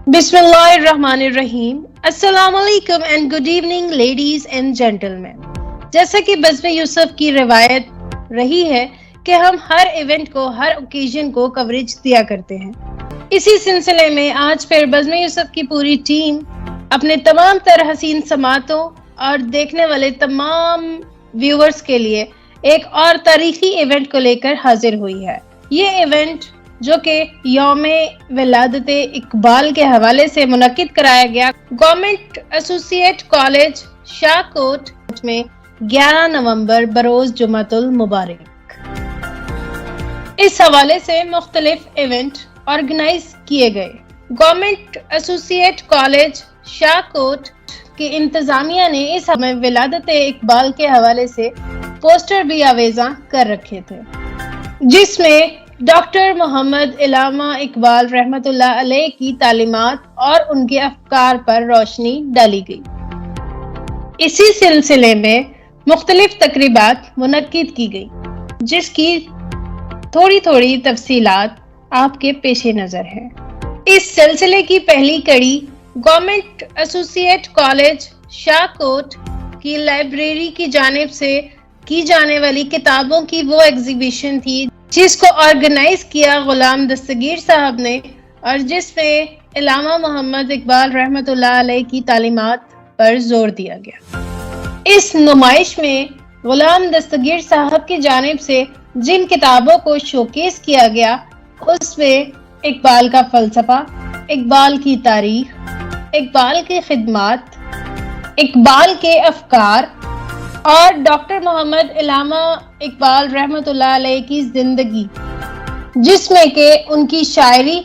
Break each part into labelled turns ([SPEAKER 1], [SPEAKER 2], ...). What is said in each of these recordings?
[SPEAKER 1] बिस्मिल्लाहिर्रहमानिर्रहीम। अस्सलाम वालेकुम and good evening ladies and gentleman. जैसा कि बज़्म यूसुफ की रिवायत रही है कि हम हर इवेंट को, हर ओकेजन को कवरेज दिया करते हैं। इसी सिलसिले में आज फिर बज़्म यूसुफ की पूरी टीम अपने तमाम तर हसीन समातों और देखने वाले तमाम व्यूअर्स के लिए एक और तारीखी इवेंट को लेकर हाजिर हुई है। ये इवेंट जो कि यौमे विलादत इकबाल के हवाले से मुनक्किद कराया गया गवर्नमेंट एसोसिएट कॉलेज शाहकोट में 11 नवंबर बरोज जुमातुल मुबारक। इस हवाले से मुख्तलिफ इवेंट ऑर्गेनाइज किए गए। गवर्नमेंट एसोसिएट कॉलेज शाहकोट की इंतजामिया ने इस हमें विलादत इकबाल के हवाले से पोस्टर भी आवेजा कर रखे थे, जिसमें डॉक्टर मोहम्मद इलामा इकबाल रहमतुल्लाह अलैह की तालीमात और उनके अफकार पर रोशनी डाली गई। इसी सिलसिले में मुख्तलिफ तकरीबात मुनक्किद की गई, जिसकी थोड़ी थोड़ी तफसीलात आपके पेशे नजर है। इस सिलसिले की पहली कड़ी गवर्नमेंट एसोसिएट कॉलेज शाहकोट की लाइब्रेरी की जानिब से की जाने वाली किताबों की वो एग्जीबिशन थी जिसको ऑर्गेनाइज किया गुलाम दस्तगीर साहब ने, और जिसमें इलामा मोहम्मद इकबाल रहमतुल्लाह अलैह की तालीमात पर जोर दिया गया। इस नुमाइश में गुलाम दस्तगीर साहब की जानिब से जिन किताबों को शोकेस किया गया उसमें इकबाल का फलसफा, इकबाल की तारीख, इकबाल की खिदमात, इकबाल के अफकार और डॉक्टर मोहम्मद इलामा इकबाल रहमतुल्लाह अलैह की जिंदगी, जिसमें के उनकी शायरी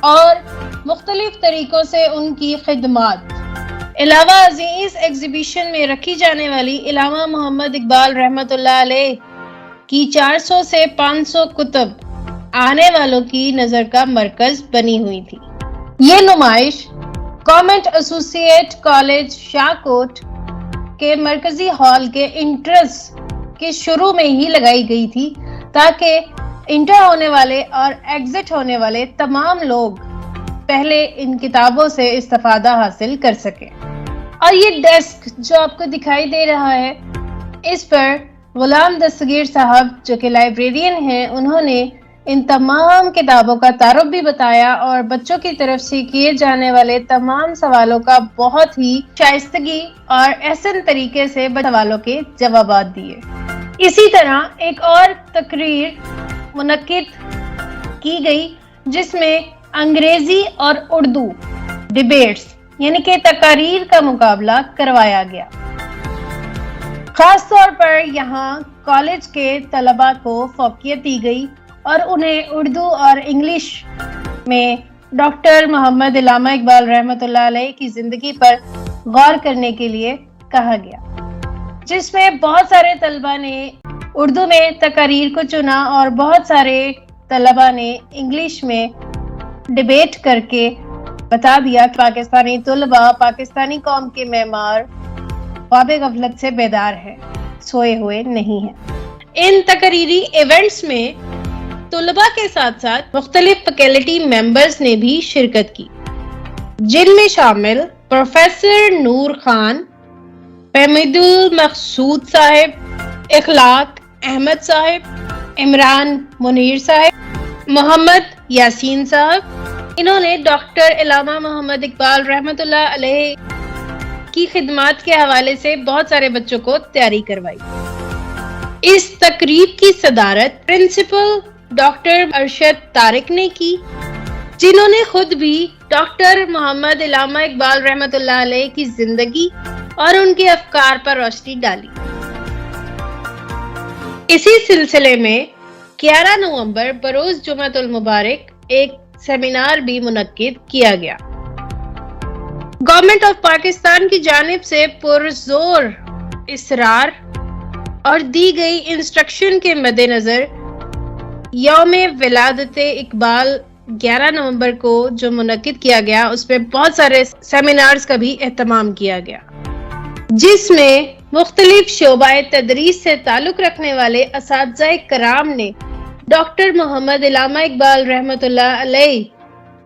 [SPEAKER 1] और मुख्तलिफ तरीकों से उनकी खिदमात। अलावा इस एग्जीबिशन में रखी जाने वाली इलामा मोहम्मद इकबाल रहमतुल्लाह अलैह की 400 से 500 कुतुब आने वालों की नजर का मरकज बनी हुई थी। ये नुमाइश गवर्नमेंट एसोसिएट कॉलेज शाहकोट के मरकजी हॉल के इंट्रेंस के शुरू में ही लगाई गई थी, ताकि इंटर होने वाले और एग्जिट होने वाले तमाम लोग पहले इन किताबों से इस्तेफादा हासिल कर सके। और ये डेस्क जो आपको दिखाई दे रहा है, इस पर गुलाम दस्तगीर साहब जो कि लाइब्रेरियन हैं, उन्होंने इन तमाम किताबों का तारुफ भी बताया और बच्चों की तरफ से किए जाने वाले तमाम सवालों का बहुत ही शाइस्तगी और एहसन तरीके से सवालों के जवाबात दिए। इसी तरह एक और तकरीर मुनक्किद की गई जिसमें अंग्रेजी और उर्दू डिबेट्स यानी कि तकारीर का मुकाबला करवाया गया। खास तौर पर यहाँ कॉलेज के तलबा को फौकियत दी गई और उन्हें उर्दू और इंग्लिश में डॉक्टर मोहम्मद इलामा इकबाल रहमतुल्लाह अलैह की जिंदगी पर गौर करने के लिए कहा गया, जिसमें बहुत सारे तलबा ने उर्दू में तकारीर को चुना और बहुत सारे तलबा ने इंग्लिश में डिबेट करके बता दिया कि पाकिस्तानी तलबा पाकिस्तानी कौम के मेमार ख्वाब गफलत से बेदार है, सोए हुए नहीं है। इन तकरीरी इवेंट्स में तलबा के साथ साथ मुख्तलिफ फैकल्टी मेंबर्स ने भी शिरकत की, जिनमें शामिल प्रोफेसर नूर खान, फहमीदुल मकसूद साहिब, इखलाक अहमद साहिब, इमरान मुनीर साहिब, मोहम्मद यासीन साहब। इन्होंने डॉक्टर इलामा मोहम्मद इकबाल रहमतुल्लाह अलैह की खिदमात के हवाले से बहुत सारे बच्चों को तैयारी करवाई। इस तकरीब की सदारत प्रिंसिपल डॉक्टर अरशद तारिक ने की, जिन्होंने खुद भी डॉक्टर मोहम्मद इलामा इकबाल रहमतुल्लाह अलैह की जिंदगी और उनके अफकार पर रोशनी डाली। इसी सिलसिले में 11 नवंबर बरोज जुमातुल मुबारक एक सेमिनार भी मुनक्किद किया गया। गवर्नमेंट ऑफ पाकिस्तान की जानिब से पुरजोर इसरार और दी गई इंस्ट्रक्शन के मद्देनजर यौमे विलादत इकबाल 11 नवंबर को जो मुनक्किद किया गया, उसमें बहुत सारे सेमिनार्स का भी एहतमाम किया गया, जिसमें मुख्तलिफ शोबाए तदरीस से ताल्लुक रखने वाले असातिज़ाए कराम ने डॉक्टर मोहम्मद इलामा इकबाल रहमतुल्लाह अलैह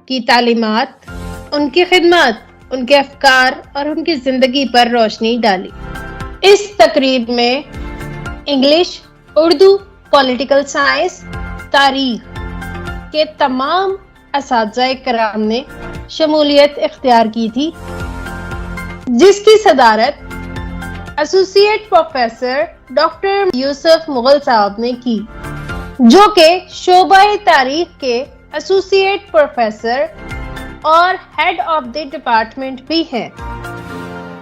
[SPEAKER 1] की तालीमात ان کی خدمات، ان کے افکار اور ان کی زندگی پر روشنی ڈالی۔ اس تقریب میں انگلش، اردو، پولیٹیکل سائنس، تاریخ کے تمام اساتذہ کرام نے شمولیت اختیار کی تھی، جس کی صدارت ایسوسی ایٹ پروفیسر ڈاکٹر یوسف مغل صاحب نے کی، جو کہ شعبہ تاریخ کے ایسوسی ایٹ پروفیسر اور ہیڈ آف دی ڈپارٹمنٹ بھی ہیں۔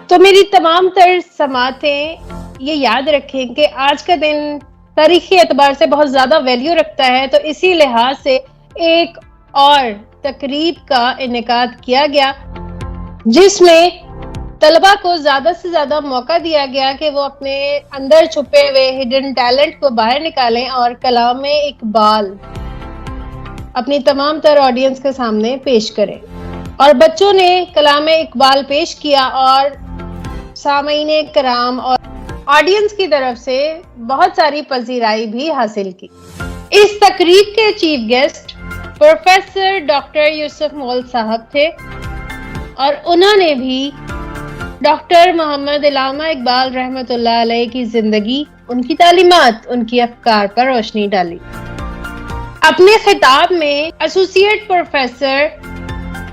[SPEAKER 1] تو میری تمام تر سماعتیں یہ یاد رکھیں کہ آج کا دن تاریخی اعتبار سے بہت زیادہ ویلیو رکھتا ہے، تو اسی لحاظ سے ایک اور تقریب کا انعقاد کیا گیا، جس میں طلبہ کو زیادہ سے زیادہ موقع دیا گیا کہ وہ اپنے اندر چھپے ہوئے ہڈن ٹیلنٹ کو باہر نکالیں اور کلام اقبال اپنی تمام تر آڈینس کے سامنے پیش کریں۔ اور بچوں نے کلام اقبال پیش کیا اور سامعین کرام اور آڈینس کی طرف سے بہت ساری پذیرائی بھی حاصل کی۔ اس تقریب کے چیف گیسٹ پروفیسر ڈاکٹر یوسف مغل صاحب تھے، اور انہوں نے بھی ڈاکٹر محمد علامہ اقبال رحمۃ اللہ علیہ کی زندگی، ان کی تعلیمات، ان کی افکار پر روشنی ڈالی۔ اپنے خطاب میں ایسوسی ایٹ پروفیسر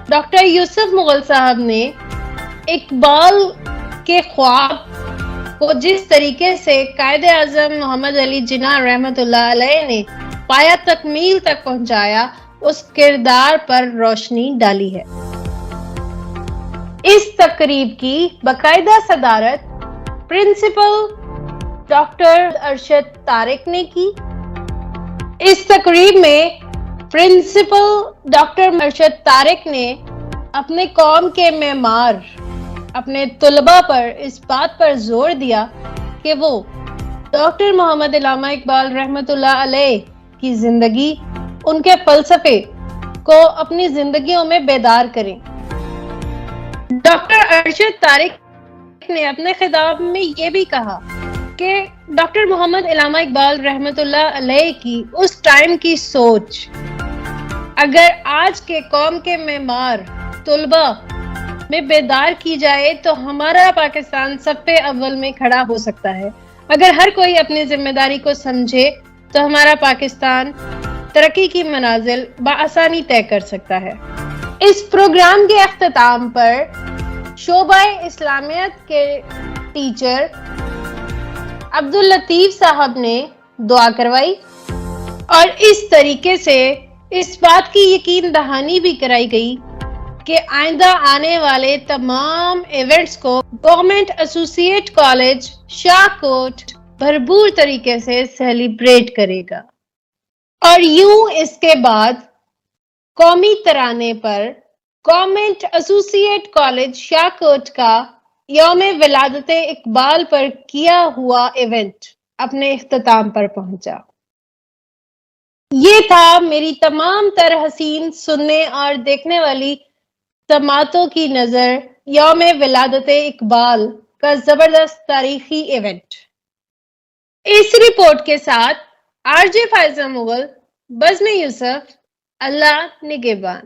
[SPEAKER 1] ڈاکٹر یوسف مغل صاحب نے اقبال کے خواب کو جس طریقے سے قائد اعظم محمد علی جناح رحمۃ اللہ علیہ نے پایا تکمیل تک پہنچایا، اس کردار پر روشنی ڈالی ہے۔ اس تقریب کی باقاعدہ صدارت پرنسپل ڈاکٹر ارشد طارق نے کی۔ اس تقریب میں پرنسپل ڈاکٹر ارشد طارق نے اپنے قوم کے معمار، اپنے طلباء پر اس بات پر زور دیا کہ وہ ڈاکٹر محمد علامہ اقبال رحمۃ اللہ علیہ کی زندگی، ان کے فلسفے کو اپنی زندگیوں میں بیدار کریں۔ ڈاکٹر ارشد طارق نے اپنے خطاب میں یہ بھی کہا کہ ڈاکٹر محمد علامہ اقبال رحمۃ اللہ علیہ کی اس ٹائم کی سوچ اگر آج کے قوم کے معمار طلباء میں بیدار کی جائے تو ہمارا پاکستان صف اول میں کھڑا ہو سکتا ہے۔ اگر ہر کوئی اپنی ذمہ داری کو سمجھے تو ہمارا پاکستان ترقی کی منازل بآسانی طے کر سکتا ہے۔ اس پروگرام کے اختتام پر شعبہ اسلامیات کے ٹیچر عبداللطیف صاحب نے دعا کروائی اور اس طریقے سے اس بات کی یقین دہانی بھی کرائی گئی کہ آئندہ آنے والے تمام ایونٹس کو گورنمنٹ ایسوسی ایٹ کالج شاہکوٹ بھرپور طریقے سے سیلیبریٹ کرے گا۔ اور یوں اس کے بعد قومی ترانے پر گورنمنٹ ایسوسی ایٹ کالج شاہکوٹ کا یوم ولادت اقبال پر کیا ہوا ایونٹ اپنے اختتام پر پہنچا۔ یہ تھا میری تمام تر حسین سننے اور دیکھنے والی سماعتوں کی نظر یوم ولادت اقبال کا زبردست تاریخی ایونٹ۔ اس رپورٹ کے ساتھ RJ فائزہ مغل، بزم یوسف، اللہ نگہبان۔